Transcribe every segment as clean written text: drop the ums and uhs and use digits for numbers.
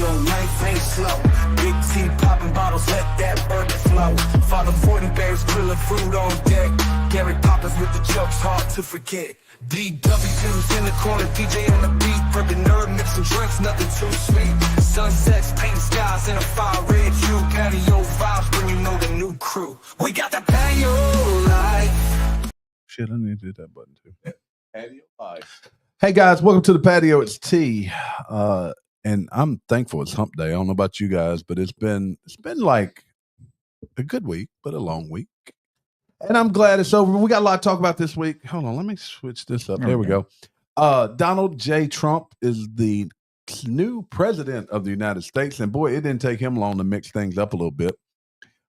your life ain't slow. Big T popping bottles, let that bourbon flow. Father Fortenberry's grilling food on deck. Gary Poppins with the jokes, hard to forget. DW's in the corner, DJ on the beat. Bourbon nerd, mixing drinks, nothing too sweet. Sunsets, paint skies in a fire red hue. Patio vibes when you know the new crew. We got the patio life. Shit, I need to hit that button too. Patio life. Hey guys, welcome to the patio. It's T, and I'm thankful it's Hump Day. I don't know about you guys, but it's been like a good week, but a long week. And I'm glad it's over. We got a lot to talk about this week. Hold on, let me switch this up. There we go. Donald J. Trump is the new president of the United States, and boy, it didn't take him long to mix things up a little bit.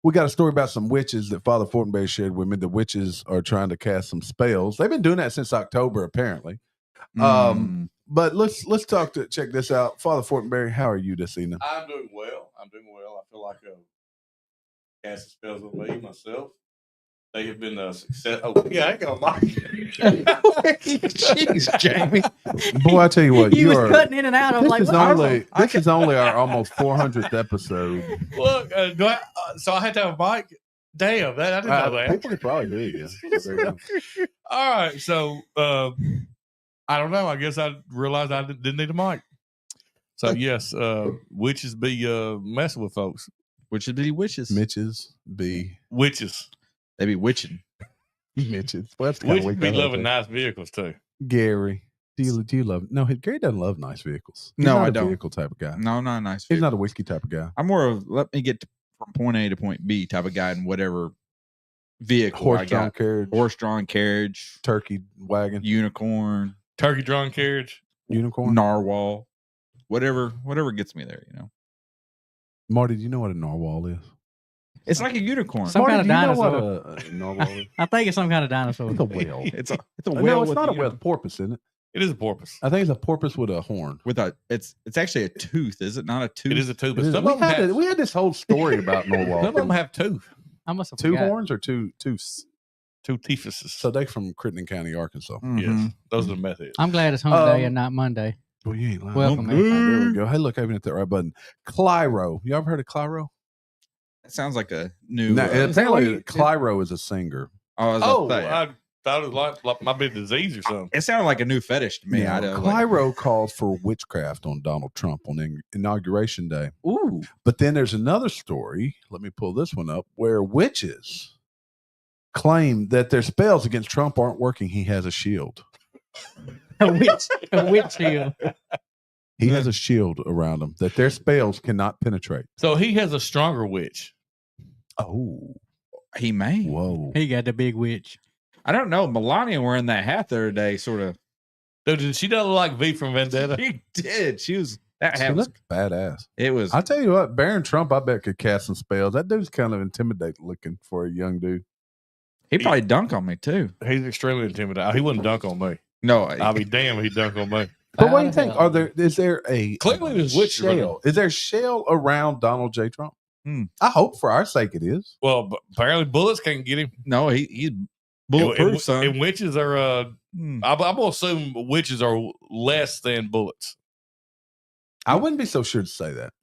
We got a story about some witches that Father Fortenberry shared with me. The witches are trying to cast some spells. They've been doing that since October, apparently. But let's check this out. Father Fortenberry, how are you this evening? I'm doing well. I feel like casting spells with me myself. They have been a success. Oh yeah, I ain't gonna lie. Jeez, Jamie. Boy, I tell you what, you was cutting in and out. I'm like, this is only our almost 400th episode. Look, so I had to have a mic. Damn, I didn't know that. People probably do. Yeah. All right, so I don't know. I guess I realized I didn't need a mic. So yes, witches be messing with folks. Witches be witches. Mitches be witches. They be witching. Mitches. Well, that's witches be loving nice vehicles too. Gary, do you love? No, Gary doesn't love nice vehicles. He's no, not I a don't. Vehicle type of guy. No, not a nice. He's not a whiskey type of guy. I'm more of let me get from point A to point B type of guy in whatever vehicle. Horse-drawn carriage, turkey wagon, unicorn, turkey-drawn carriage, unicorn, narwhal, whatever gets me there. You know. Marty, do you know what a narwhal is? It's like a unicorn. Some kind of dinosaur. You know what a narwhal is? I think it's some kind of dinosaur. It's a whale. It's a whale. No, it's not a whale. It's a porpoise, isn't it? It is a porpoise. I think it's a porpoise with a horn. It's actually a tooth. Is it not a tooth? It is a tooth. But we had this whole story about narwhals. Some of them have tooth. I must have two horns or two tooths. Two teethuses. So they're from Crittenden County, Arkansas. Mm-hmm. Yes, those are the methods. I'm glad it's Hump Day and not Monday. Well, you ain't lying. Welcome, there we go. Hey, look, I even hit that right button. Clyro. You ever heard of Clyro? That sounds like a new. Apparently, Clyro is a singer. I thought it was like might be a disease or something. It sounded like a new fetish to me. Yeah, Clyro calls for witchcraft on Donald Trump on Inauguration Day. Ooh. But then there's another story. Let me pull this one up where witches claim that their spells against Trump aren't working. He has a shield. A witch shield. He has a shield around him that their spells cannot penetrate. So he has a stronger witch. Oh, he may. Whoa. He got the big witch. I don't know. Melania wearing that hat the other day, sort of. Dude, she doesn't look like V from Vendetta. She did. She looked badass. It was. I'll tell you what, Baron Trump, I bet could cast some spells. That dude's kind of intimidating looking for a young dude. He'd probably dunk on me too. He's extremely intimidating. He wouldn't dunk on me. No, I'll be damned if he dunk on me. But what do you think? Is there a clearly there's witch shell? Is there shell around Donald J. Trump? I hope for our sake it is. Well, apparently bullets can't get him. No, he's bulletproof, son. And witches are I'm gonna assume witches are less than bullets. I wouldn't be so sure to say that.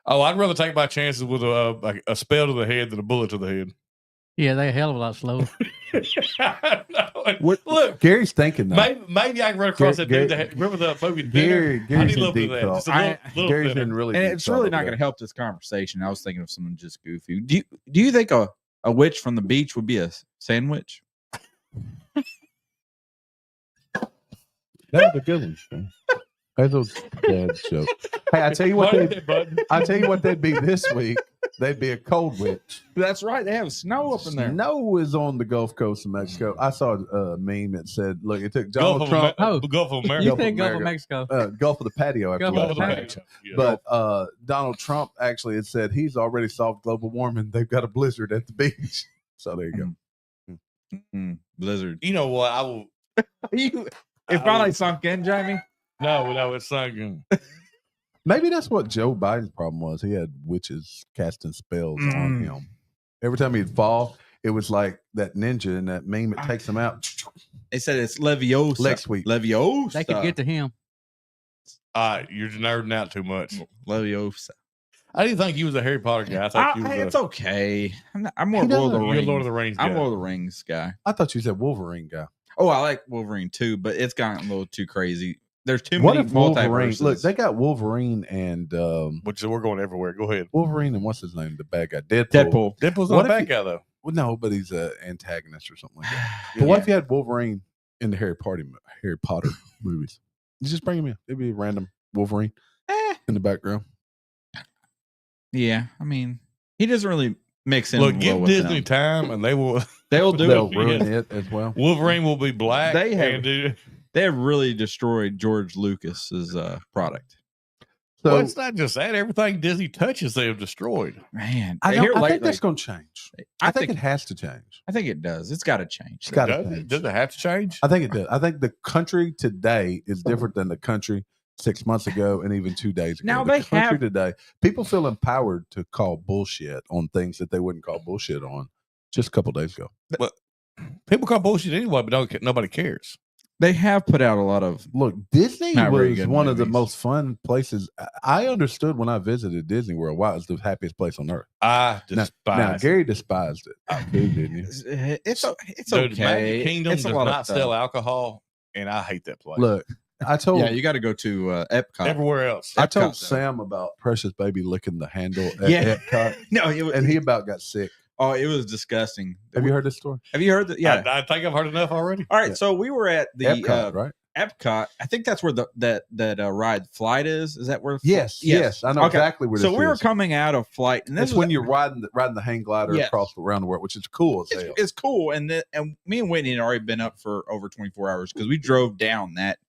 Oh, I'd rather take my chances with a spell to the head than a bullet to the head. Yeah, they're a hell of a lot slower. Look, Gary's thinking that. Maybe I can run across that dude. Remember the movie? Gary's in deep thought. Gary's been really. And it's really not going to help this conversation. I was thinking of something just goofy. Do you think a witch from the beach would be a sandwich? That was a good one. That's a bad joke. Hey, I tell you what they'd be this week. They'd be a cold witch. That's right. They have snow up in there. Snow is on the Gulf Coast of Mexico. I saw a meme that said, "Look, it took Donald Trump." Gulf of America. You think Gulf of Mexico? Gulf of the Patio. Gulf of the Patio. Yeah. But Donald Trump actually had said he's already solved global warming. They've got a blizzard at the beach. So there you go. Blizzard. You know what? I will. It finally sunk in, Jamie. No, it's sunk in. Maybe that's what Joe Biden's problem was. He had witches casting spells on him. Every time he'd fall, it was like that ninja in that meme. It takes him out. They said it's Leviosa. Lex week. Leviosa. They could get to him. You're nerding out too much. Leviosa. I didn't think you was a Harry Potter guy. I thought you was It's okay. I'm more He Lord of the doesn't- you're a Rings. Lord of the Rings guy. I'm Lord of the Rings guy. I thought you said Wolverine guy. Oh, I like Wolverine too, but it's gotten a little too crazy. There's too What many if Wolverine? multiverses. Look, they got Wolverine and Which we're going everywhere. Go ahead. Wolverine and what's his name? The bad guy, Deadpool. Deadpool's What not a if bad guy though. Well, no, but he's an antagonist or something like that. But what if you had Wolverine in the Harry Potter movies? You just bring him in. It'd be a random Wolverine in the background. Yeah, I mean, he doesn't really mix in. Look, well give with Disney them. time, and they will. They'll do They'll it. ruin Yeah. it as well. Wolverine will be black. They have- and do. They have really destroyed George Lucas's product. So Well, it's not just that. Everything Disney touches, they have destroyed. Man, I here think lately- that's going to change. I think it has to change. I think it does. It's got to change. It's got to Does it? change. Does it have to change? I think it does. I think the country today is different than the country 6 months ago and even 2 days ago. Now the they country have- today. People feel empowered to call bullshit on things that they wouldn't call bullshit on just a couple days ago. People call bullshit anyway, but nobody cares. They have put out a lot of. Look, Disney Not very was good one of the movies. most fun places. I understood when I visited Disney World why it was the happiest place on earth. I Now, despise. Gary despised it. I do, didn't you? It's Dude, okay. Magic Kingdom It's does a lot not of stuff. sell alcohol, and I hate that place. Look, I told Yeah, you got to go to Epcot. Everywhere else, I told Epcot, though. Sam about Precious Baby licking the handle at Yeah. Epcot, No, and he about got sick. it was disgusting. Have you heard this story? Have you heard that? Yeah. I think I've heard enough already. All right, Yeah. so we were at the Epcot, right? Epcot. I think that's where that ride Flight is. Is that where? Yes. I know Okay. exactly where this So we were is. coming out of Flight, and this It's was when you're riding the hang glider Yes. across around the world, which is cool as hell. it's cool. And me and Whitney had already been up for over 24 hours because we drove down that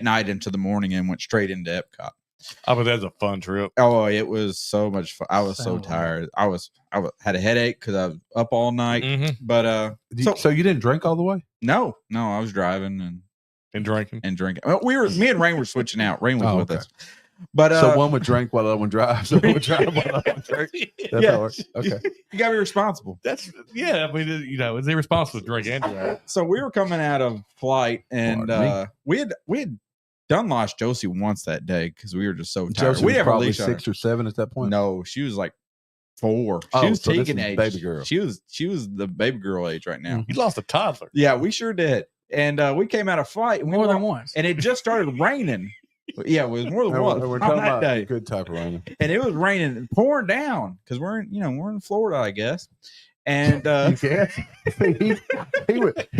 night into the morning and went straight into Epcot. Oh, but that's a fun trip. Oh, it was so much fun. I was so Sound tired. I had a headache because I was up all night. Mm-hmm. But So you didn't drink all the way? no, I was driving And drinking. and drinking. Well, me and Rain were switching out. Rain was Oh, with okay. us. But So one would drink while the other one drives. So one would drive while the other one drinks. That's Yeah. how it works. Okay. you gotta be responsible. That's I mean, it's irresponsible to drink and drive. So we were coming out of Flight, and Pardon we had done lost Josie once that day because we were just so tired. Josie we was have a probably leash on her. 6 or 7 at that point. No, she was like 4. She Oh, was so this taking is age. baby girl. She was the baby girl age right now. Mhm. You lost a toddler. Yeah, we sure did. And we came out of Flight, and we More were than once. and it just started raining. Yeah, it was more than once We're on talking that about day. good type of rain. And it was raining and pouring down because we're in Florida, I guess. And Yes. he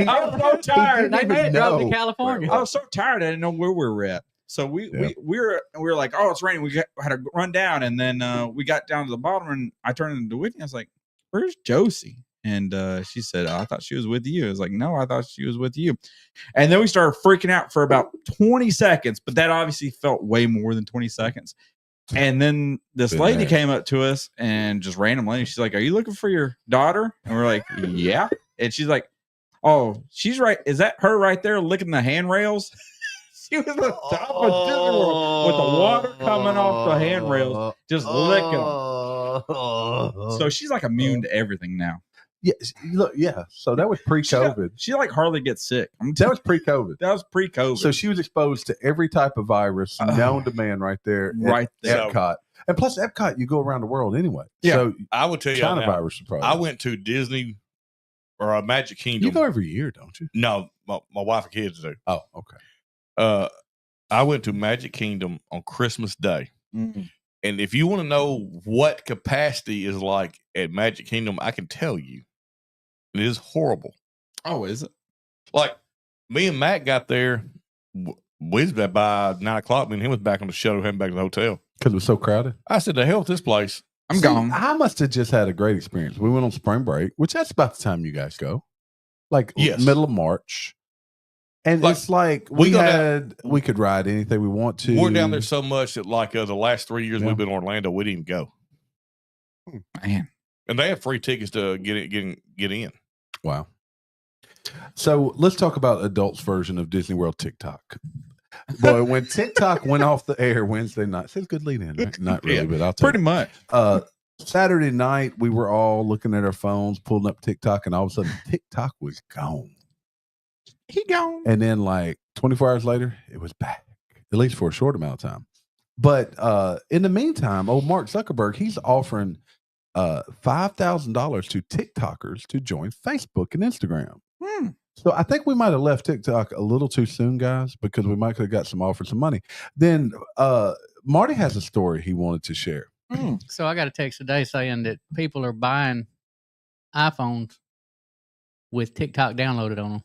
I was so tired. They didn't made it even drive to know. California. I was so tired. I didn't know where we were at. So we were like, oh, it's raining. We had to run down, and then we got down to the bottom, and I turned into Whitney. I was like, "Where's Josie?" And she said, "I thought she was with you." I was like, "No, I thought she was with you." And then we started freaking out for about 20 seconds, but that obviously felt way more than 20 seconds. And then this Been lady there. came up to us and just randomly, she's like, "Are you looking for your daughter?" And we're like, "Yeah." And she's like, "Oh, she's right. Is that her right there licking the handrails?" She was on top of Disney World with the water coming off the handrails, just licking them. So she's like immune to everything now. Yeah, look, yeah. So that was pre-COVID. She like hardly gets sick. That was pre-COVID. That was pre-COVID. So she was exposed to every type of virus known to man right there at Right there. Epcot. And plus Epcot, you go around the world anyway. Yeah. So I will tell you China now, virus is probably. I went to Disney or a Magic Kingdom. You go every year, don't you? No, my wife and kids do. Oh, okay. I went to Magic Kingdom on Christmas Day. Mm. And if you want to know what capacity is like at Magic Kingdom, I can tell you. It is horrible. Oh, is it? Like, me and Matt got there. We was by 9 o'clock. Me and him was back on the shuttle, heading back to the hotel. Because it was so crowded. I said, the hell with this place. I'm See, gone. I must have just had a great experience. We went on spring break, which that's about the time you guys go. Like Yes. middle of March. And Like, it's like we go we could ride anything we want to. We're down there so much that, like, the last 3 years Yeah. we've been in Orlando, we didn't even go. Man. And they have free tickets to get in. Wow. So let's talk about adults' version of Disney World TikTok. Boy, when TikTok went off the air Wednesday night, it's a good lead in, right? Not really, Yeah, but I'll tell Pretty much. Saturday night, we were all looking at our phones, pulling up TikTok, and all of a sudden TikTok was gone. He gone. And then like 24 hours later, it was back. at least for a short amount of time. But in the meantime, old Mark Zuckerberg, he's offering $5,000 to TikTokers to join Facebook and Instagram. So I think we might have left TikTok a little too soon, guys, because we might have got some offers some money. Then Marty has a story he wanted to share. So I got a text today saying that people are buying iPhones with TikTok downloaded on them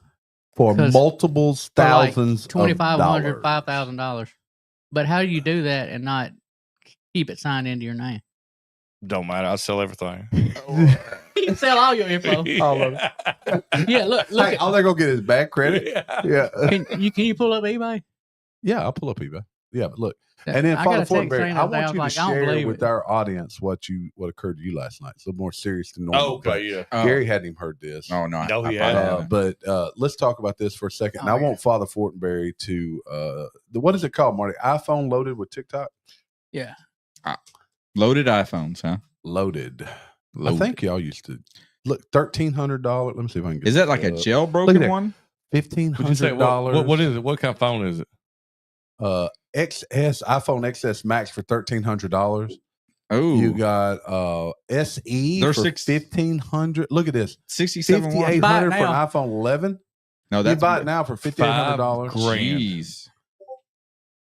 For 'Cause multiples, for like thousands of $2,500, dollars. $5,000. But how do you do that and not keep it signed into your name? Don't matter. I'll sell everything. You can sell all your info. All of it. Yeah, look. Hey, all they're gonna get is bad credit. Yeah. Yeah, Can you pull up eBay? yeah. I'll pull up eBay. Yeah, but look, and then I Father got a text Fortenberry, saying I that day, want you to was like, I don't share believe with it. our audience what occurred to you last night. It's a little more serious than normal. Okay, yeah. but Gary hadn't even heard this. Oh no. No, he I hadn't. haven't. But let's talk about this for a second. And Oh, I want Father Fortenberry to what is it called, Marty? iPhone loaded with TikTok? Yeah. Loaded iPhones, huh? Loaded. I Loaded. think y'all used to look $1,300. Let me see if I can get Is that like a look at jailbroken there. one? Would you say, $1,500. what is it? What kind of phone is it? XS iPhone XS Max for $1,300. Oh, You got SE They're for $1,500. Look at this, 67 watts. Buy it $5,800 for an now. iPhone 11. No, You that's buy it now for $1,500. grand. Jeez.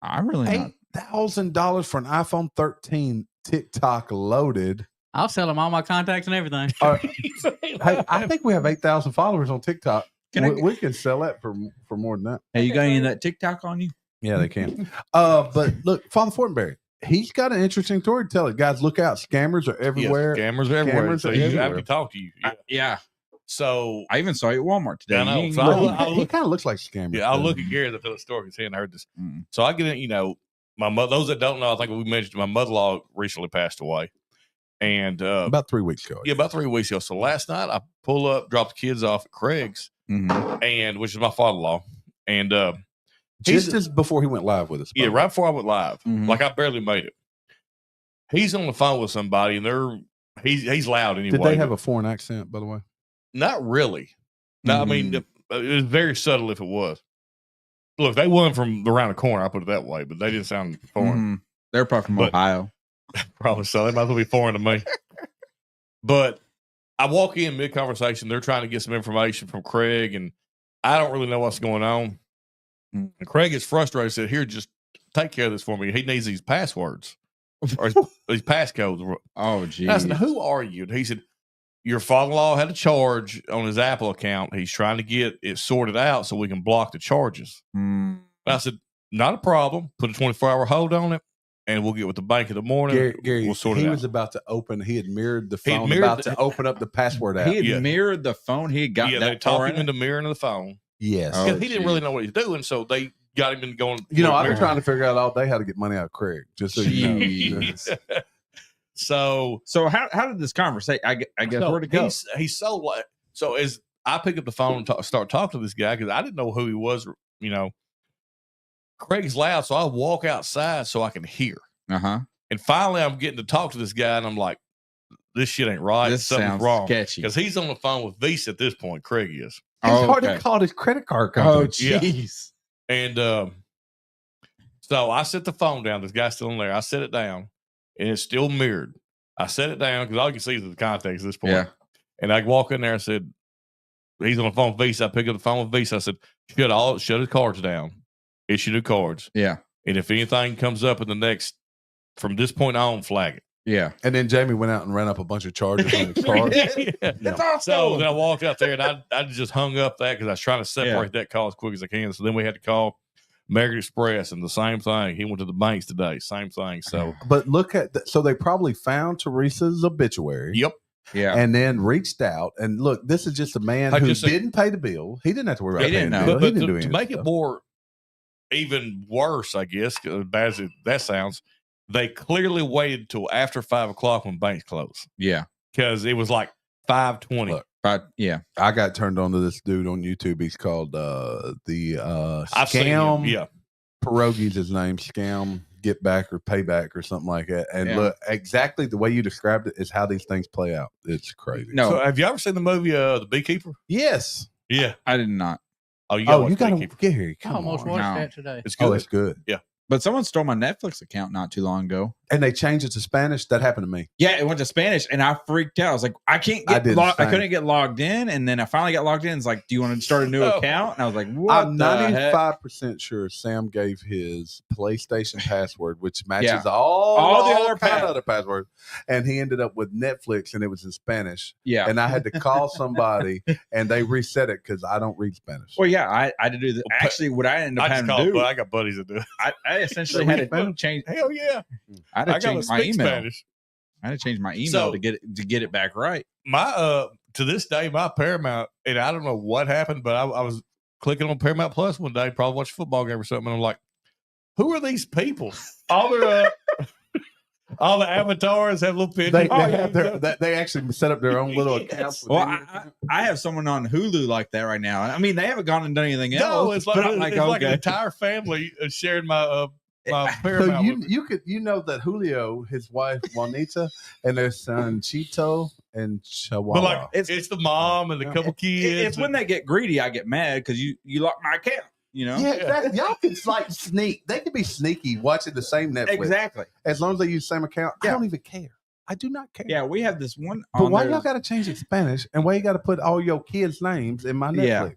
I really not. $8,000 for an iPhone 13 TikTok loaded. I'll sell them all my contacts and everything. Hey, I think we have 8,000 followers on TikTok. Can I- We can sell that for more than that. Hey, you got any of that TikTok on you? Yeah, they can. But look, Father Fortenberry, he's got an interesting story to tell it. Guys, look out. Scammers are everywhere. Yes, scammers are everywhere. Scammers So are you have everywhere. to talk to you. Yeah. Yeah. So I even saw you at Walmart today. I know. You ain't So looking- I'll He look- kind of looks like a scammer. yeah, I'll look at Gary to tell the story because he hadn't heard this. Mm. So I get in, my mother. Those that don't know, I think we mentioned my mother-in-law recently passed away, and About 3 weeks ago. yeah, about 3 weeks ago. So last night I pull up, drop the kids off at Craig's, Mhm. and which is my father-in-law, and Just as before he went live with us. by yeah, the way. right before I went live, Mhm. like I barely made it. He's on the phone with somebody, and he's loud anyway. Did they have but a foreign accent, by the way? not really? No, I mean Mm. it was very subtle if it was. Look, they wasn't from around the corner. I put it that way, but they didn't sound foreign. Mhm. They're probably from But- Ohio. Probably so. They might as well be foreign to me. But I walk in mid conversation. They're trying to get some information from Craig, and I don't really know what's going on. Mm. And Craig is frustrated. Said, "Here, just take care of this for me." He needs these passwords or these passcodes. Oh, And I said, geez. "Who are you?" And he said, "Your father-in-law had a charge on his Apple account. He's trying to get it sorted out so we can block the charges." Mm. And I said, "Not a problem. Put a 24-hour hold on it, and we'll get with the bank in the morning. Gary, we'll sort it he out." was about to open. He had mirrored the He had phone, mirrored about the- to open up the password app. He had Yeah. mirrored the phone. He had gotten Yeah, they that talked far him in it. into mirroring the phone. Yes. Oh, Because he didn't geez. really know what he's doing, so they got him in going. You know, I've been mirror. trying to figure out all day how to get money out of Craig. Just so you know. Jeez. So So how did this conversation? I guess so where to go? he's so like so as I pick up the phone and start talking to this guy because I didn't know who he was. Craig's loud, so I walk outside so I can hear. Uh-huh. And finally, I'm getting to talk to this guy, and I'm like, "This shit ain't right. This Something's sounds wrong." sketchy. Because he's on the phone with Visa at this point. Craig is, He's Oh, already okay. called his credit card Oh, company. Yeah. jeez. and so I set the phone down. This guy's still in there. I set it down, and it's still mirrored. I set it down because all you can see is the contacts at this point. Yeah. And I walk in there and said, he's on the phone with Visa. I pick up the phone with Visa. I said, shut his cards down. Issue new cards. Yeah. And if anything comes up in the next, from this point on, flag it. Yeah. And then Jamie went out and ran up a bunch of charges on his card. Yeah. So then I walked out there and I just hung up that because I was trying to separate that call as quick as I can. So then we had to call American Express and the same thing. He went to the banks today. Same thing. So, But look at so they probably found Teresa's obituary. yep. Yeah. And then reached out and look, this is just a man I who just said- didn't pay the bill. He didn't have to worry about He paying didn't the know. bill. But He didn't do to anything. make it more, even worse, I guess, as bad as that sounds, they clearly waited till after 5 o'clock when banks close Yeah. because it was like 5:20. Look, But yeah. I got turned on to this dude on YouTube. He's called I've seen him. Scam Yeah. Pierogi's his name. Scam Get Back or Payback or something like that. And Yeah. look, exactly the way you described it is how these things play out. It's crazy. No, So have you ever seen the movie The Beekeeper? Yes. Yeah. I did not. Oh, you got Oh, you got to Beekeeper. get here. I Come almost on. watched No. that today. It's good. Oh, it's good. But But someone stole my Netflix account not too long ago. And they changed it to Spanish. That happened to me. Yeah, it went to Spanish, and I freaked out. I was like, I couldn't get logged in, and then I finally got logged in. It's like, do you want to start a new account? And I was like, what? I'm 95% sure Sam gave his PlayStation password, which matches all the other passwords, and he ended up with Netflix, and it was in Spanish. Yeah, and I had to call somebody, and they reset it because I don't read Spanish. Well, yeah, I had to do that. Actually, what I ended up having to do, I got buddies that do it. I essentially had to change. Hell yeah. I had to change my email. Spanish. I had to change my email to get it back right. My to this day, my Paramount, and I don't know what happened, but I was clicking on Paramount Plus one day, probably watch a football game or something, and I'm like, who are these people? All their all the avatars have little pictures. They actually set up their own little accounts. Well, I have someone on Hulu like that right now. I mean, they haven't gone and done anything else. No, it's like an entire family sharing my Paramount. So you know that Julio, his wife Juanita, and their son Chito and Chihuahua. But like it's the mom and the couple kids. It's when they get greedy, I get mad because you lock my account. You know, exactly. Y'all can like sneak. They can be sneaky watching the same Netflix. Exactly. As long as they use the same account, I don't even care. I do not care. Yeah, we have this one. But why y'all got to change it to Spanish? And why you got to put all your kids' names in my Netflix? Yeah.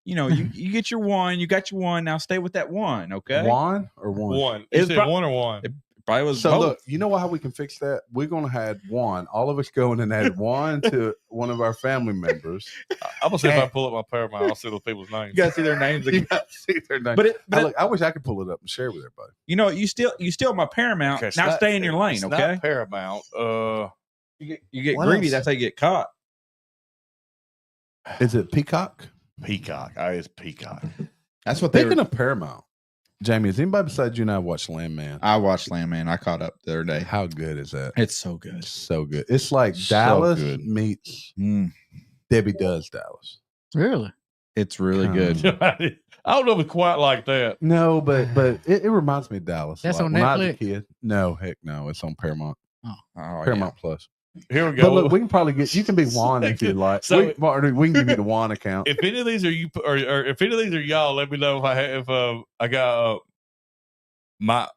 You know, you get your one. You got your one. Now stay with that one. Okay. One or one? One. Is it one or one? It probably was so both. Look, you know how we can fix that? We're going to have one. All of us going and add one to one of our family members. I'm going to see if I pull up my Paramount. I'll see those people's names. You got to see their names. You got to see their names. But I wish I could pull it up and share with everybody. You know, you steal my Paramount. Okay, now stay in your lane, okay? Not Paramount. You get greedy. That's how you get caught. Is it Peacock? Peacock. It's Peacock. That's what Thinking of Paramount. Jamie, has anybody besides you and I watched Landman? I watched Landman. I caught up the other day. How good is that? It's so good. So good. It's like Dallas meets Debbie Does Dallas. Really? It's really good. I don't know if it's quite like that. No, but it reminds me of Dallas. That's like on when Netflix? I was a kid. No, heck no. It's on Paramount. Paramount Plus. Here we go. But look, we can probably you can be Juan if you like. So, we can give you the Juan account. If any of these are you, or if any of these are y'all, let me know if I got my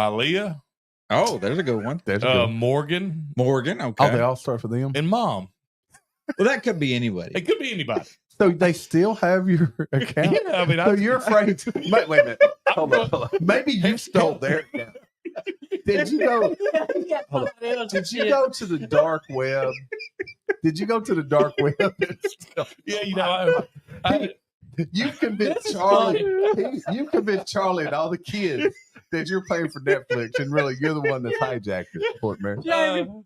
Leah. Oh, there's a good one. There's a good Morgan. Okay. Oh, they all start for them. And Mom. Well, that could be anybody. It could be anybody. So they still have your account. Yeah, I mean, so you're afraid to wait a minute. Hold on. Maybe you stole their account. Did you go? Did you go to the dark web? Did you go to the dark web? Yeah, you know, you convinced Charlie. You convinced Charlie and all the kids that you're paying for Netflix, and really you're the one that's hijacked it, Fortenberry.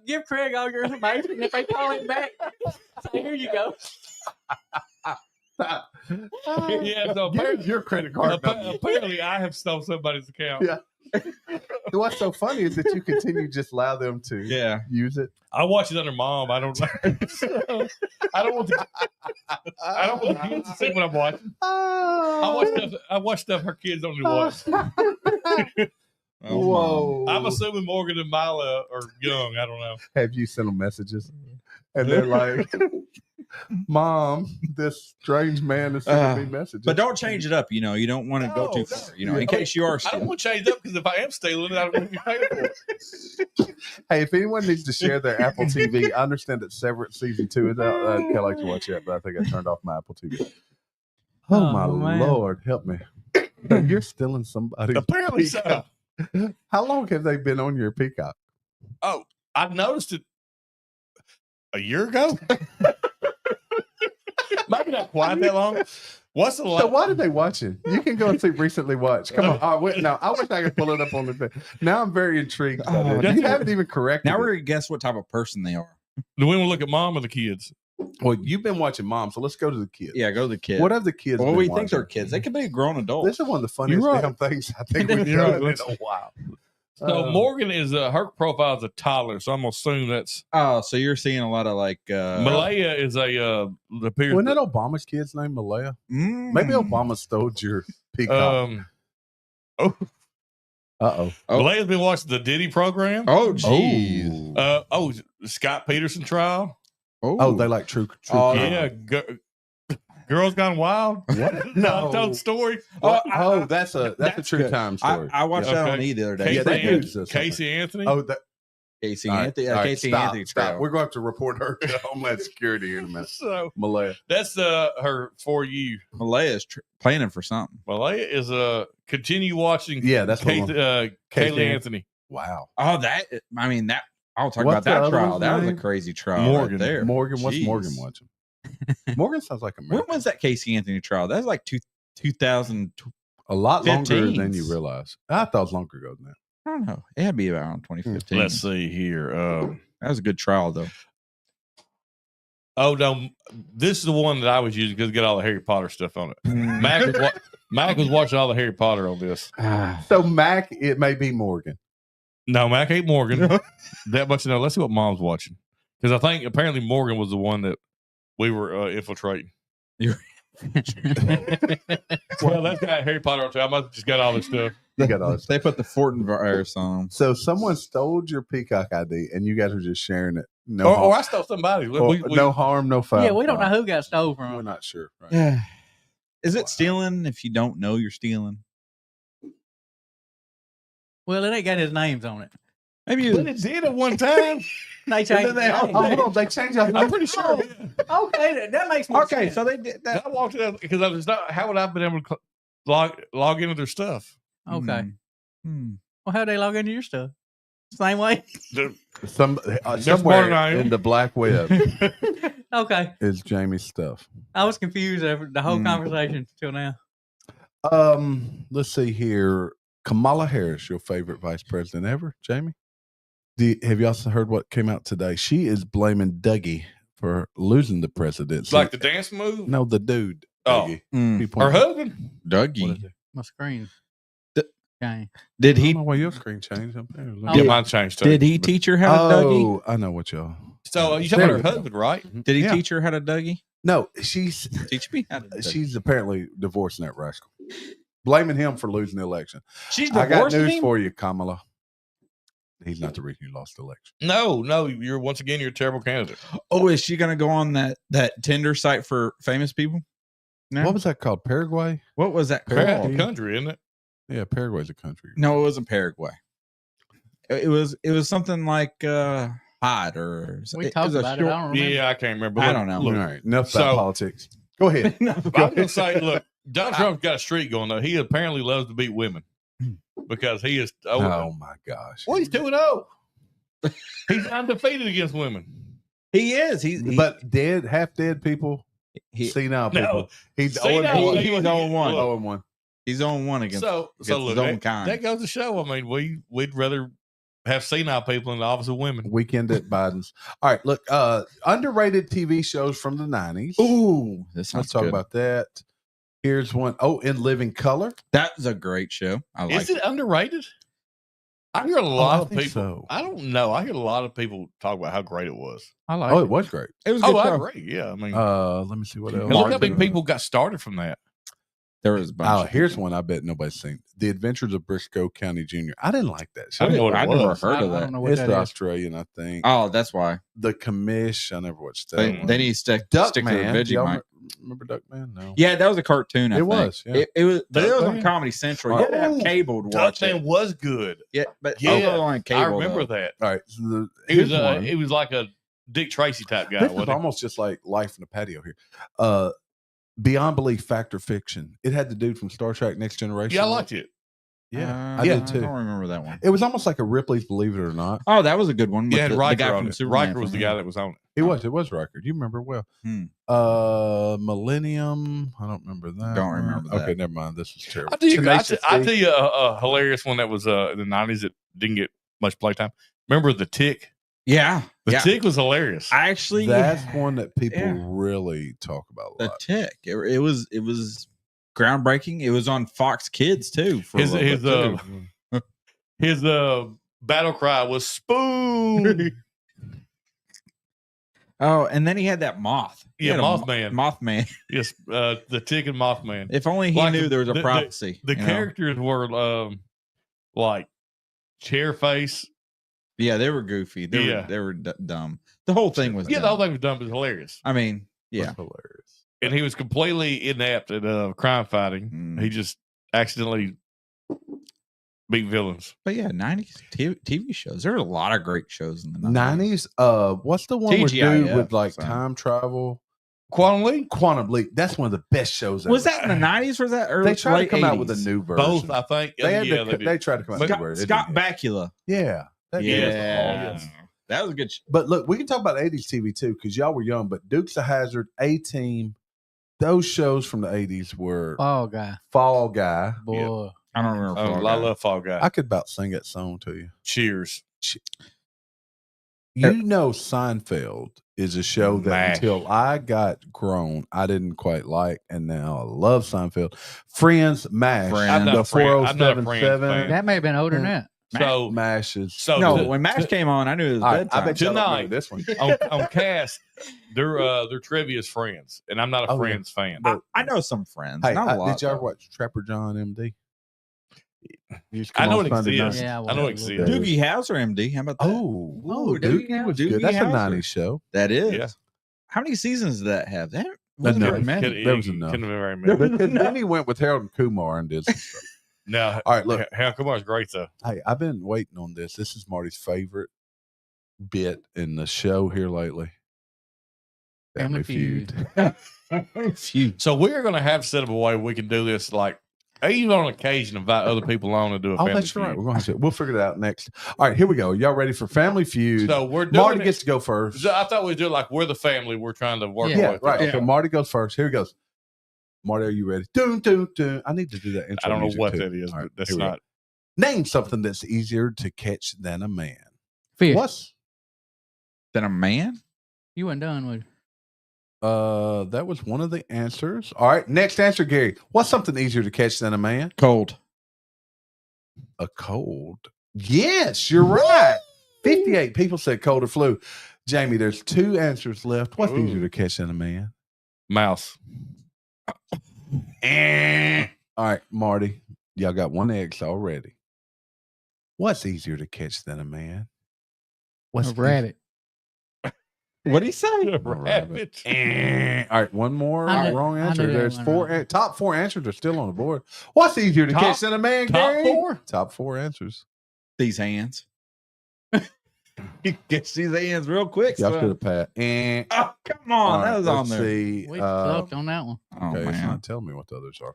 Give Craig all your information. If they call him back, say, here you go. Yeah, so your credit card. Apparently, I have stolen somebody's account. Yeah. What's so funny is that you continue to just allow them to use it. I watch it under Mom. I don't. I don't want the kids to see what I'm watching. I watch stuff her kids don't watch. Whoa! I'm assuming Morgan and Mila are young. I don't know. Have you sent them messages? And they're like, Mom, this strange man is sending me messages. But don't change it up. You know, you don't want to go too far. You know, in case you are stealing. I don't want to change it up because if I am stealing it, I don't want to be paying for it. Hey, if anyone needs to share their Apple TV, I understand that Severance Season 2 is out. I can't like to watch it, but I think I turned off my Apple TV. Oh my Lord, help me. So you're stealing somebody's Apparently Peacock. So. How long have they been on your Peacock? Oh, I noticed it a year ago. Maybe not quite that long. What's the So why did they watch it? You can go and see recently watched. Come on. I wish I could pull it up on the thing. Now I'm very intrigued. You haven't even corrected. Now we're going to guess what type of person they are. Do we want to look at Mom or the kids? Well, you've been watching Mom, so let's go to the kids. Yeah, go to the kids. What have the kids Well, been we watching? think they're kids. They could be grown adults. This is one of the funniest damn things I think we've done in a while. So Morgan is her profile is a toddler, so I'm gonna assume that's. Oh, so you're seeing a lot of like. Malaya is a. Wasn't that Obama's kid's name, Malaya? Maybe Obama stole your Peacock. Malaya's been watching the Diddy program. Oh, geez. Scott Peterson trial. Oh, they like true. Yeah, Girls Gone Wild. What? No, Untold Story. That's a true good. time story. I watched Yeah. that on Okay. E the other day. Casey, Yeah, that dude's Casey Anthony. Oh, that, Casey all right, Anthony. all right, Casey stop, Anthony stop. Trail. We're going to have to report her to Homeland Security here in a minute. So Malaya. that's her For You. Malaya's planning for something. Malaya is continue watching. Yeah, that's what Kaylee Casey Anthony. Wow. Oh, that. I mean, that. I'll talk What's about the that other trial. one's That was a name? crazy trial. Morgan. Right there. Morgan. What's Jeez. Morgan watching? Morgan sounds like a When was that Casey Anthony trial? That was like 2000. a lot longer 15s. than you realize. I thought it was longer ago than that. I don't know. It had to be around 2015. Let's see here. That was a good trial, though. Oh no, this is the one that I was using because it got all the Harry Potter stuff on it. Mac was watching all the Harry Potter on this. So Mac, it may be Morgan. No, Mac ain't Morgan. That much to know. Let's see what Mom's watching because I think apparently Morgan was the one that we were infiltrating. Well, that's got Harry Potter on too. I must have just got all this stuff. You got all this. They put the Fortenberry on. So someone stole your Peacock ID, and you guys are just sharing it. No, Or harm, I stole somebody. no harm, no foul. Yeah, we don't know who got stole We're from. not sure. Right? Yeah. Is it stealing if you don't know you're stealing? Well, it ain't got his names on it. Maybe But it did at one time. They changed. Hold on, they changed our I'm pretty sure. it did. Okay, that makes more Okay, sense. so they did that. I walked it out because I was not. How would I have been able to log into their stuff? Okay. Hmm. Well, how they log into your stuff? Same way. Somewhere smarter than I am. in the black web Okay. is Jamie's stuff. I was confused over the whole conversation till now. Let's see here. Kamala Harris, your favorite vice president ever, Jamie? Have you also heard what came out today? She is blaming Dougie for losing the presidency. Like the dance move? No, the dude. Oh. Dougie. Mm. He Her pointed- husband? What is Dougie. it? My screen. D- Okay. Did I he? don't know why your screen changed up there. Look. Oh. Yeah, mine changed too. Did he teach her how to Dougie? Oh, I know what y'all. So you talking There about we her go. husband, right? Did he Yeah. teach her how to Dougie? No, she's Teach me how to. Dougie. she's apparently divorcing that rascal, blaming him for losing the election. She's I got divorcing news him. for you, Kamala. He's not the reason you lost the election. No, you're once again you're a terrible candidate. Oh, is she gonna go on that Tinder site for famous people? No. What was that called? Paraguay? What was that Crap, called? the country, isn't it? Yeah, Paraguay's a country. No, it wasn't Paraguay. It was something like Hot or We it talked was a about it. short- I don't remember. Yeah, I can't remember. I don't know. All right, enough So- about politics. Go ahead. I was gonna say, look, Donald Trump's got a streak going though. He apparently loves to beat women because he is. Oh my gosh! Well, he's 2-0. He's undefeated against women. He is. But dead, half dead people, he senile people. No, He's senile 0-1. people- He's 0-1. Oh, and 1. he's on one against. So against look, his own that, kind. that goes to show. I mean, we'd rather have senile people in the office of women. Weekend at Biden's. All right, look, underrated TV shows from the 90s. Ooh, this sounds Let's talk good. about that. Here's one. Oh, In Living Color. That was a great show. I like Is it underrated? I hear a lot of think people. so. I don't know. I hear a lot of people talk about how great it was. I like Oh, it. it was great. It was a Oh, good I show. agree. Yeah, I mean, Let me see what else. and look how many people got started from that. There was a bunch. Oh, of here's people. one I bet nobody's seen. The Adventures of Briscoe County Jr. I didn't like that show. I didn't know what it I never was. heard of I that. don't know what It's that the is. Australian, I think. Oh, that's why. The Commish. I never watched that. They, one. they need to stick to the Duckman. Vegemite. Remember Duckman? No. Yeah, that was a cartoon. I It think. was, yeah. It was, but it was on Duckman? Comedy Central. You had to have Oh, cable to watch Duckman it. was good. Yeah, but Yeah, it was on cable. I remember though. that. All right. So He was here's one. he was like a Dick Tracy type guy. This is Wasn't he? almost just like Life in the Patio here. Beyond Belief, Fact or Fiction. It had the dude from Star Trek Next Generation. Yeah, I liked it. Yeah, I I yeah. did too. don't remember that one. It was almost like a Ripley's Believe It or Not. Oh, that was a good one. with Yeah, the Riker guy on from it. Superman. Riker was the guy that was on it. It was Riker. You remember well. Hmm. Millennium. I don't remember that. Don't one. remember that. Okay, never mind. This was terrible. I'll tell you, Tenacious I'll D. tell you a hilarious one that was in the 90s that didn't get much playtime. Remember The Tick? Yeah, The yeah. Tick was hilarious. I actually That's one that people Yeah. really talk about a the lot. Tick. It was groundbreaking. It was on Fox Kids too. For His a little bit, too. his battle cry was spoon. Oh, and then he had that moth. He Yeah, had a Mothman. Mothman. Yes, The Tick and Mothman. If only he Like knew the- there was a the- prophecy. The you know? characters were like Chairface. Yeah, they were goofy. They were dumb. The whole thing was Yeah, the dumb. whole thing was dumb, but hilarious. I mean, yeah. Hilarious. and he was completely inept at crime fighting. He just accidentally beat villains. But yeah, 90s TV shows. There are a lot of great shows in the 90s. 90s. What's the one with dude TGIF, with like so. time travel? Quantum Leap? Quantum Leap. That's one of the best shows ever. Was that in the 90s or was that early? They tried to late come out with a 80s? new version. Both, I think. They tried to come out with a new version. Scott Bakula. Yeah. That Yeah. was awesome. That was a good. But look, we can talk about 80s TV too, because y'all were young, but Dukes of Hazzard, A-Team, those shows from the 80s were Fall Guy. Fall Guy. Boy. I don't remember. Oh, I love Fall Guy. I could about sing that song to you. Cheers. You know, Seinfeld is a show that Mash. until I got grown, I didn't quite like, and now I love Seinfeld. Friends, MASH, Friends. I'm not the a Friends- I'm not a Friends 4077, fan. That may have been older than that. So, MASHes. so No, to- when MASH came on, I knew it was All right, I bedtime. bet y'all don't Tonight. know this one. on Cast, their trivia is Friends, and I'm not a Oh, yeah. Friends fan. I know some friends. Hey, not a lot. did y'all though. watch Trapper John MD? I know it Sunday night. exists. Yeah, I know it well, exists. Doogie Howser, MD. How about that? Oh, Oh, Doogie Doogie was Doogie good. That's a Howser. 90s show. That is. Yeah. How many seasons did that have? That Enough. wasn't very many. Couldn't- There was it enough. couldn't have been very many. Because then he went with Harold and Kumar and did some stuff. No, All right, look. Hal Kumar's great though. Hey, I've been waiting on this. This is Marty's favorite bit in the show here lately. Family Feud. So we're going to have set up a way we can do this, like even on occasion, invite other people on and do a Oh, family that's feud. right. We're going to we'll figure it out next. All right, here we go. Y'all ready for Family Feud? So we're doing Marty it- gets to go first. So I thought we'd do it like we're the family. We're trying to work. Yeah, our way through. Right. Yeah. So Marty goes first. Here he goes. Marty, are you ready? Doom, doom, doom. I need to do that intro. I don't know music, what too. that is, All right, but that's here we go. not. Name something that's easier to catch than a man. Fish. What's Then a man? You weren't done with. that was one of the answers. All right, next answer, Gary. What's something easier to catch than a man? Cold. A cold. Yes, you're right. 58 people said cold or flu. Jamie, there's 2 answers left. What's Ooh. easier to catch than a man? Mouse. All right, Marty, y'all got 1 X already. What's easier to catch than a man? What's A rabbit. What did he say? Rabbit. All right, one more I knew- wrong I answer. knew that There's one 4 wrong. top 4 answers are still on the board. What's easier to Top- catch than a man, Top Gary? 4? Top 4 answers. These hands. He gets these hands real quick. Y'all son. should have passed. Oh, come All on. right, that was let's on there. See. We sucked on that one. Oh, Okay, it's man. not telling me what the others are.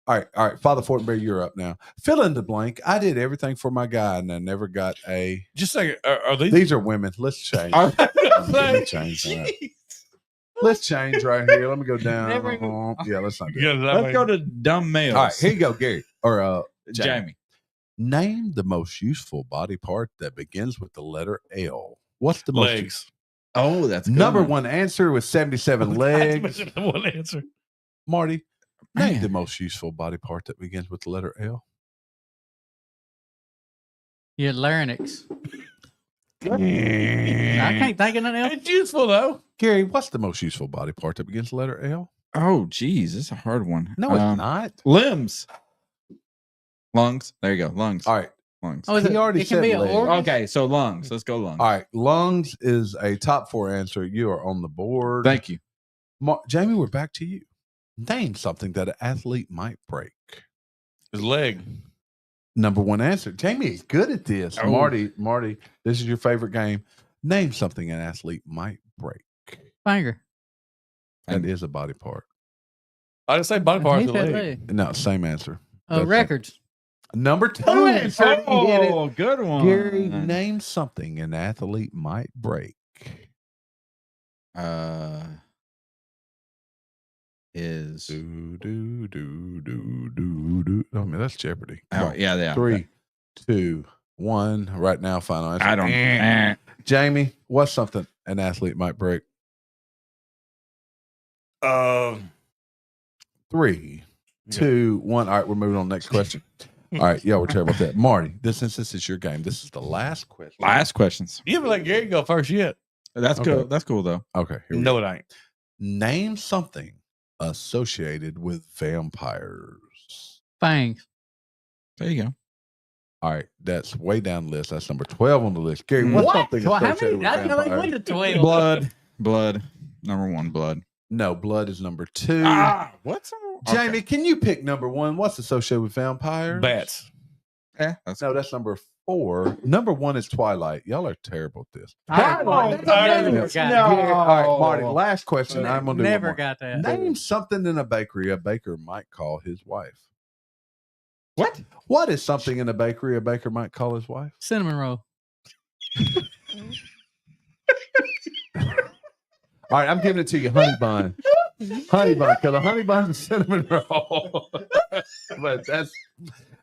All right. Father Fortenberry, you're up now. Fill in the blank. I did everything for my guy, and I never got a. Just say, are these? These are women. Let's change. Let me change that. Let's change right here. Let me go down. Never- Yeah, let's not do Yeah, that. that Let's mean- go to dumb males. All right, here you go, Gary. Or Jamie. Name the most useful body part that begins with the letter L. What's the most legs. Oh, that's a good number one. 1 answer with 77 legs? That's one answer. Marty, name Man. the most useful body part that begins with the letter L. Your larynx. I Gary, can't think of nothing else. It's useful though. what's the most useful body part that begins with the letter L? Oh, geez. This is a hard one. No, it's not. Limbs. Lungs. There you go. Lungs. All right. Lungs. Oh, is He it, already it can said be an legs. organ? Okay, so lungs. Let's go lungs. All right. Lungs is a top 4 answer. You are on the board. Thank you. Jamie, we're back to you. Name something that an athlete might break. His leg. Number 1 answer. Jamie is good at this. Oh. Marty, this is your favorite game. Name something an athlete might break. Finger. That is a body part. I didn't say body part He of the said leg. leg. No, same answer. That's it. Records. Number 2 answer. He hit it. Oh, good one. Gary, name something an athlete might break. Is Do, do, do, do, do, do. I mean, that's Jeopardy. Come oh, on. yeah. 3, 2, 1. Right now, final answer. I don't. Jamie, what's something an athlete might break? 3, 2, 1. All right, we're moving on to the next question. All right, yeah, we're terrible at that. Marty, since this is your game, this is the last question. Last questions. You haven't let Gary go first yet. That's Okay. cool. That's cool though. Okay, here we No, go. it ain't. Name something associated with vampires. Fangs. There you go. All right, that's way down the list. That's number 12 on the list. Gary, what's something Well, how associated many? I with didn't know they vampires? went to 12. Blood. Blood. Number 1, blood. No, blood is number 2. What's Jamie, can you pick number 1? What's associated with vampires? Bats. Yeah, that's No, that's number 4. Number 1 is Twilight. Y'all are terrible at this. I Twilight. never got All that. right, Marty, last question. I'm going to do one Never more. got that. Name something in a bakery a baker might call his wife. what? What is something in a bakery a baker might call his wife? Cinnamon roll. All right, I'm giving it to you, honey bun. Honey bun, because a honey bun is a cinnamon roll. But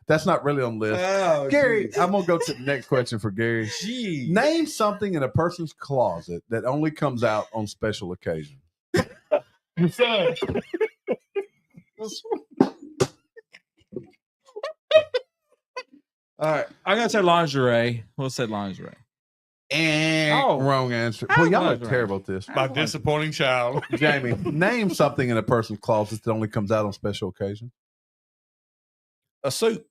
that's not really on the list. Oh, Gary, I'm gonna go to the next question for Gary. Gee. Name something in a person's closet that only comes out on special occasions. Your son. All right, I'm gonna say lingerie. We'll say lingerie. And wrong answer. How Well, y'all are was I? terrible at this. My disappointing child. Jamie, name something in a person's closet that only comes out on special occasions. A suit.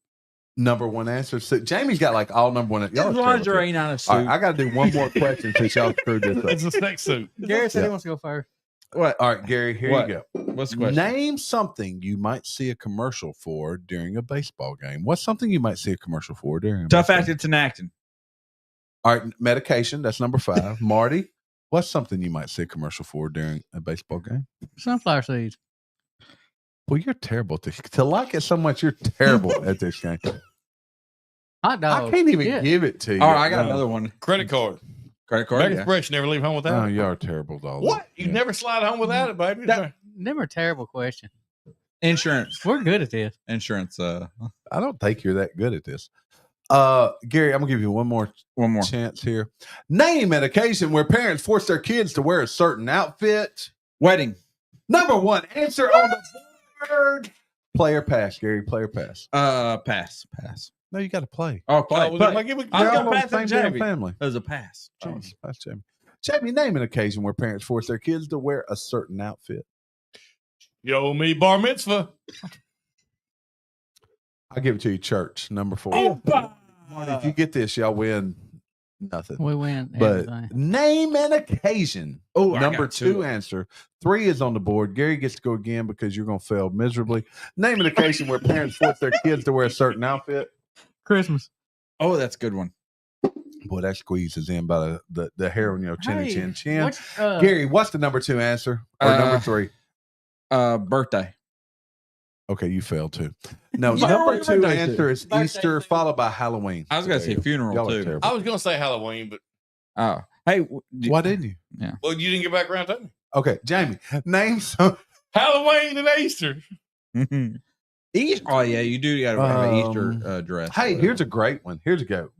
Number 1 answer. So Jamie's got like all number 1. Y'all are terrible at Lingerie, this. not a suit. All right, I got to do one more question since y'all screwed this up. It's a snake suit. Gary said he wants to go first. What? All right, Gary, here What? you go. What's the question? Name something you might see a commercial for during a baseball game. What's something you might see a commercial for during a Tough baseball acting to acting. All right, medication. That's number 5. Marty, what's something you might see a commercial for during a baseball game? Sunflower seeds. Well, you're terrible at this. To like it so much, you're terrible at this game. Hot dogs. I can't even Yeah. give it to you. All right, I got another one. Credit card. Credit American card. Yeah. Express. You never leave home Oh, without it. you are terrible, dog. What? You never slide home without it, baby. Never a terrible question. Insurance. We're good at this. Insurance. I don't think you're that good at this. Gary, I'm gonna give you one more chance here. Name an occasion where parents force their kids to wear a certain outfit. Wedding. Number 1 answer on the board. Player pass, Gary. Player pass. Pass. No, you got to play. Oh, play. Oh, play. well, give me- I'm They're gonna all on pass the on same damn Jamie. family. As a pass. Oh, that's Jamie. Jamie, name an occasion where parents force their kids to wear a certain outfit. You owe me bar mitzvah. I'll give it to you, church. Number 4. Marty, if you get this, y'all win nothing. We win But everything. name an occasion. Oh, I number got 2 two. answer. 3 is on the board. Gary gets to go again because you're going to fail miserably. Name an occasion where parents force their kids to wear a certain outfit. Christmas. Oh, that's a good one. Boy, that squeezes in by the hair on your chinny Hey, chin chin. what's, Gary, what's the number 2 answer? Or number 3? Birthday. Okay, you failed too. No, Yeah, number what 2 birthday answer is Birthday Easter, too. followed by Halloween. I was gonna say funeral Y'all are too. terrible. I was going to say Halloween, but Oh, hey. Why didn't you? well, you didn't get back around to me. Okay, Jamie, name some. Halloween and Easter. Easter. Oh yeah, you do got to have an Easter Um, dress. Hey, here's a great one.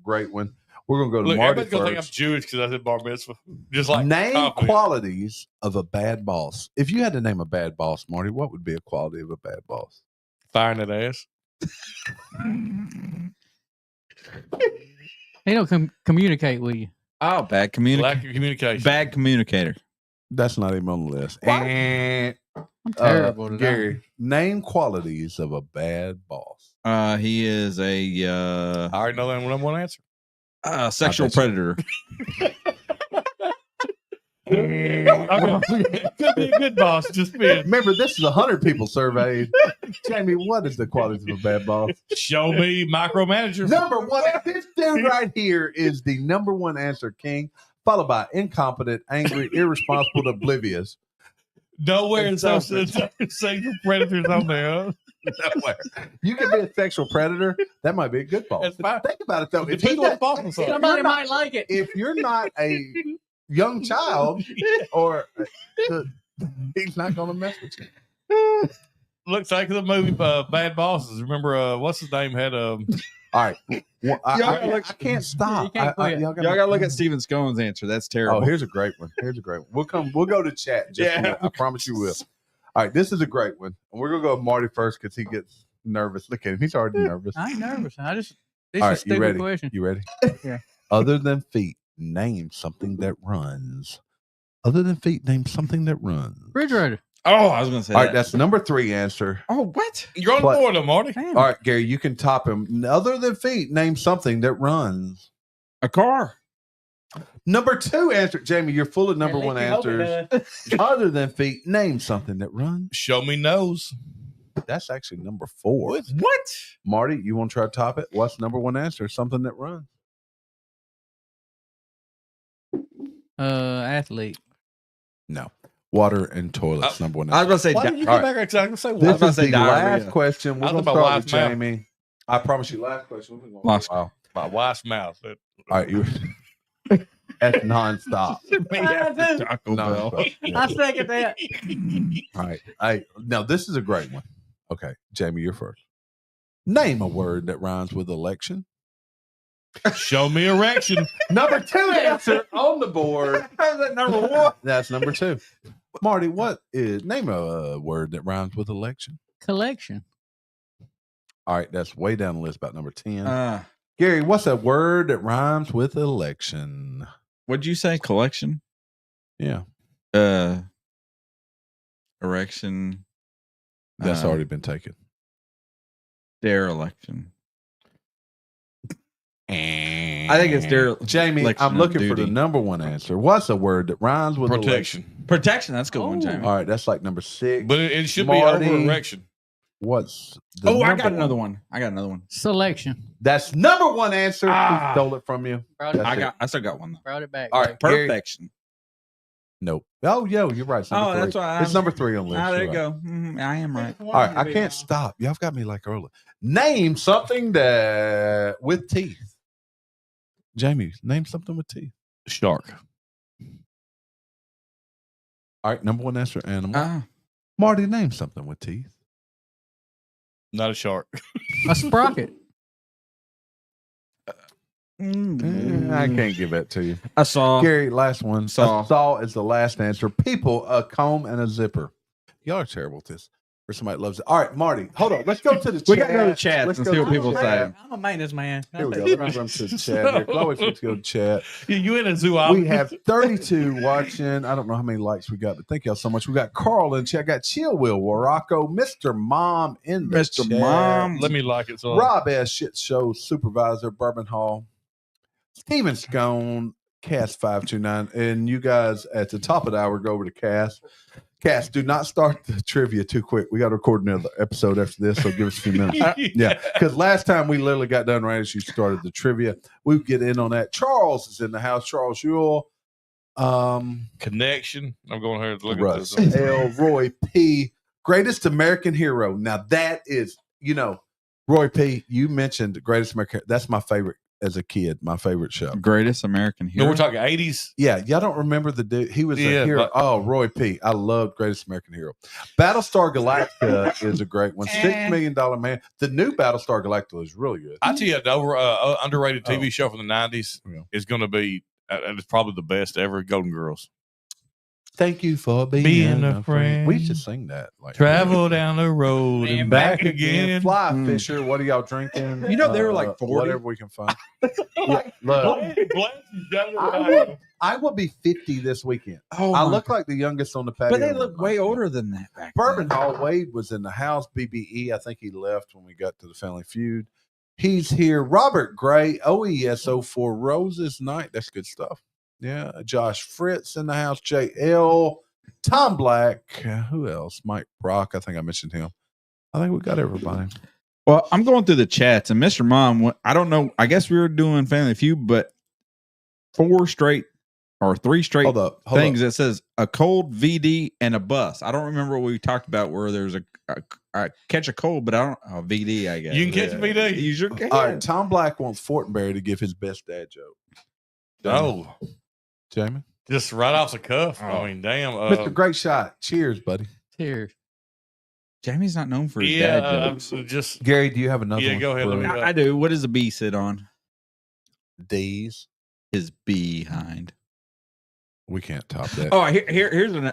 Great one. We're gonna go to Look, Marty everybody's going to think I'm first. Jewish because I said bar mitzvah. Just like Name confident. qualities of a bad boss. If you had to name a bad boss, Marty, what would be a quality of a bad boss? Firing that ass. He don't communicate with you. Oh, bad Lack communicator. of communication. Bad communicator. That's not even on the list. And I'm terrible today. Gary, name qualities of a bad boss. He is a I already know that number 1 answer. sexual I bet you- predator. Okay. Could be a good boss. Just being. Remember, this is 100 people surveyed. Jamie, what is the qualities of a bad boss? Show me micromanager. Number 1, this dude right here is the number 1 answer, King, followed by incompetent, angry, irresponsible, and oblivious. Nowhere in It's social selfish. sexual predators on there. Huh? Nowhere. You can be a sexual predator. That might be a good boss. That's fine. Think about it, though. If, Depends he on the does- boss and stuff. Somebody might like it. if you're not a young child or he's not going to mess with you. Looks like the movie Bad Bosses. Remember, what's his name had All right. Well, I can't stop. You can't quit. y'all Y'all gotta look at Steven Scone's answer. That's terrible. Oh, here's a great one. We'll go to chat. Just a minute. I promise you will. All right, this is a great one. And we're gonna go with Marty first because he gets nervous. Look at him; he's already nervous. I ain't nervous. This All is right, a you stupid ready? question. You ready? Yeah. Other than feet, name something that runs. Other than feet, name something that runs. Refrigerator. Oh, I was gonna say All right, that. that's number 3 answer. Oh, what? You're on the What? board, though, Marty. Damn. All right, Gary, you can top him. Other than feet, name something that runs. A car. Number 2 answer. Jamie, you're full of number At 1 least you hope it answers. does. Other than feet, name something that runs. Show me nose. That's actually number 4. What? Marty, you want to try to top it? What's number 1 answer? Something that runs. Athlete. No. Water and toilets, number 1 I answer. was going Why to did say, you All come right. back exactly say This was what? gonna is say the diarrhea. last question. We're I going was to about start with wife's mouth. Jamie. I promise you, last question. We're going to Last- wow. My wife's mouth. All right, you. That's nonstop. Taco Bell. Nonstop. Yeah. I second that. All right. Now this is a great one. Okay, Jamie, you're first. Name a word that rhymes with election. Show me erection. Number 2 answer on the board. How's that number 1? That's number 2. Marty, name a word that rhymes with election? Collection. All right, that's way down the list, about number 10. Uh, Gary, what's a word that rhymes with election? what'd you say? Collection? Yeah, Erection. that's already been taken. Dereliction. I think it's Jamie, election I'm of looking for the duty. number 1 answer. What's a word that rhymes with election? Protection. Protection. That's a good one, Oh. Jamie. All right, that's like number 6. But it should Marty. be over erection. What's the Oh, I number got another one. Selection. That's number 1 answer. Ah. Who stole it from you? Brought it, That's I still got one though. brought it back. All right, Gary. Perfection. Nope. Oh, yo, you're right. It's number 3. That's why It's number 3 on the list. Ah, there you You're right. go. I am right. All right, I can't stop. Y'all got me like early. Name something that with teeth. Jamie, name something with teeth. Shark. All right, number 1 answer, animal. Ah, Marty, name something with teeth. Not a shark. A sprocket. I can't give that to you. I saw. Gary, last one. Saw. A saw is the last answer. People, a comb and a zipper. Y'all are terrible at this. Or somebody loves it. All right, Marty, hold on. Let's go to the chat. We gotta go to chats Let's and go see to what the people chat. say. I'm a maintenance man. Here we go. Let's run to the chat here. Chloe, let's go to chat. You in a zoology? We have 32 watching. I don't know how many likes we got, but thank y'all so much. We got Carl in chat. Got Chill Will, Waracco, Mr. Mom in the Mr. chat. Mom. Let me like it. So Rob S. Shit Show Supervisor, Bourbon Hall. Steven Scone, Cast 529. And you guys at the top of the hour, go over to Cast. Cast, do not start the trivia too quick. We got to record another episode after this, so give us a few minutes. Yeah, because last time we literally got done right as you started the trivia. We get in on that. Charles is in the house. Charles Ewell. Connection. I'm going here to look Russ at this. L. Roy P. Greatest American hero. Now that is, Roy P. You mentioned Greatest American. That's my favorite as a kid. My favorite show. Greatest American hero. No, we're talking 80s. Yeah, y'all don't remember the dude. He was a Yeah, hero. but- Roy P. I loved Greatest American Hero. Battlestar Galactica is a great one. $6 Million Man. The new Battlestar Galactica is really good. I tell you, the underrated TV show from the 90s Yeah. is going to be, it's probably the best ever, Golden Girls. Thank you for being a friend. We should sing that. Like Travel down the road and back again. Fly Mm. Fisher. What are y'all drinking? You know, they were like 40. Whatever we can find. Yeah, look, I will be 50 this weekend. Oh, I my look like the youngest on the patio. But they look way older than that back Bourbon then. Hall Wade was in the house. BBE, I think he left when we got to the Family Feud. He's here. Robert Gray, OES04 Roses Night. That's good stuff. Yeah. Josh Fritz in the house. JL, Tom Black. Who else? Mike Brock. I think I mentioned him. I think we got everybody. Well, I'm going through the chats, and Mr. Mom, I don't know. I guess we were doing Family Feud, but 3 straight Hold up. things that says a cold, VD, and a bus. I don't remember what we talked about where there's a catch a cold, but I don't. Oh, VD, I guess. You can catch a VD. You sure can. All right. Tom Black wants Fortenberry to give his best dad joke. Oh, Jamie? just right off the cuff. Oh. I mean, damn. Mr. Great Shot. Cheers, buddy. Cheers. Jamie's not known for his Yeah, dad jokes. just Gary, do you have another Yeah, one? go ahead, let me- I do. What does a bee sit on? D's. His behind. We can't top that. Oh,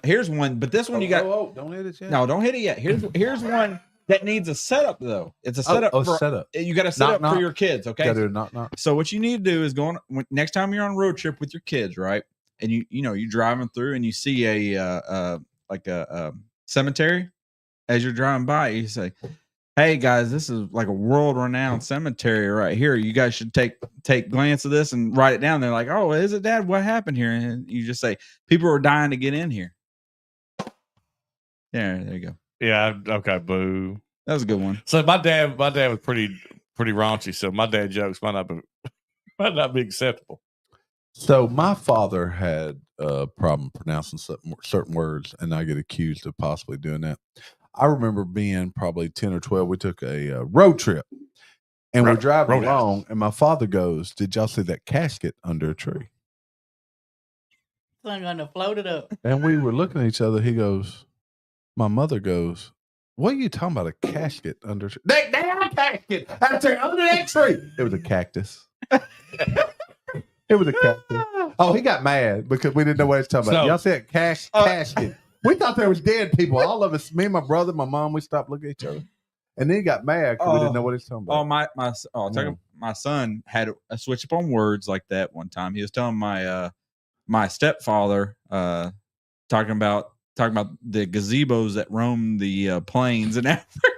here's one, but this one you got. Don't hit it yet. No, don't hit it yet. Here's one that needs a setup though. It's a setup. for, setup. You got to set Knock, up knock. for your kids, okay? Gotta do a knock knock. So what you need to do is next time you're on a road trip with your kids, right? And you're driving through and you see a cemetery as you're driving by. You say, hey guys, this is like a world-renowned cemetery right here. You guys should take glance of this and write it down. They're like, oh, is it, Dad? What happened here? And you just say, people are dying to get in here. Yeah, there you go. Yeah. Okay. Boo. That was a good one. So my dad was pretty raunchy. So my dad jokes might not be acceptable. So my father had a problem pronouncing certain words, and I get accused of possibly doing that. I remember being probably 10 or 12. We took a road trip, and we're driving along, and my father goes, "Did y'all see that casket under a tree?" I'm going to float it up. And we were looking at each other. He goes, my mother goes, "What are you talking about? A casket under a tree?" They had a casket under that tree. It was a cactus. It was a cactus. Oh, he got mad because we didn't know what he was talking about. So- Y'all said casket. We thought there was dead people. All of us, me and my brother, my mom, we stopped looking at each other. And then he got mad because we didn't know what he was talking about. My son had a switch up on words like that one time. He was telling my stepfather talking about the gazebos that roam the plains in Africa.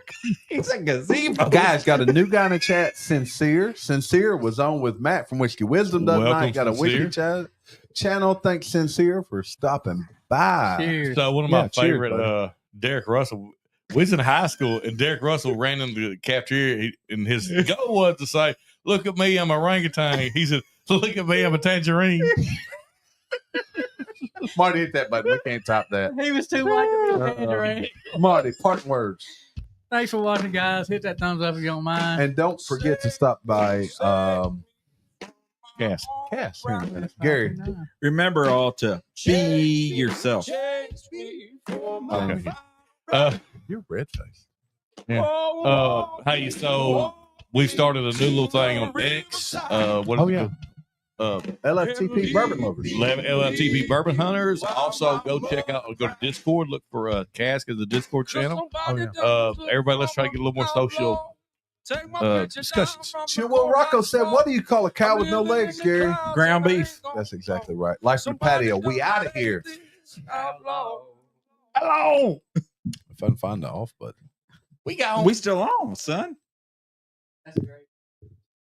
He said gazebo. Guys, got a new guy in the chat, Sincere. Sincere was on with Matt from Whiskey Wisdom the other Welcome, night. Got a Sincere. Whiskey channel. Thanks, Sincere, for stopping by. Cheers. So one of my Cheers, favorite, buddy. Derek Russell. We was in high school, and Derek Russell ran into the cafeteria, and his goal was to say, "Look at me, I'm a orangutan." He said, "Look at me, I'm a tangerine." Marty, hit that button. We can't top that. He was too white to be a tangerine. Marty, parting words. Thanks for watching, guys. Hit that thumbs up if you don't mind. And don't forget to stop by Cass here in a minute. Gary. Remember all to be yourself. Okay. You're red face. Hey, so we started a new little thing on X. LFTP Bourbon Lovers. LFTP Bourbon Hunters. Also, go to Discord. Look for Cask as the Discord channel. Everybody, let's try to get a little more social discussions. Chihuahua Rocco said, "What do you call a cow with no legs, Gary?" Ground beef. That's exactly right. Life in the patio. We out of here. Hello. If I can find the off button. We got. We still on, son. That's great.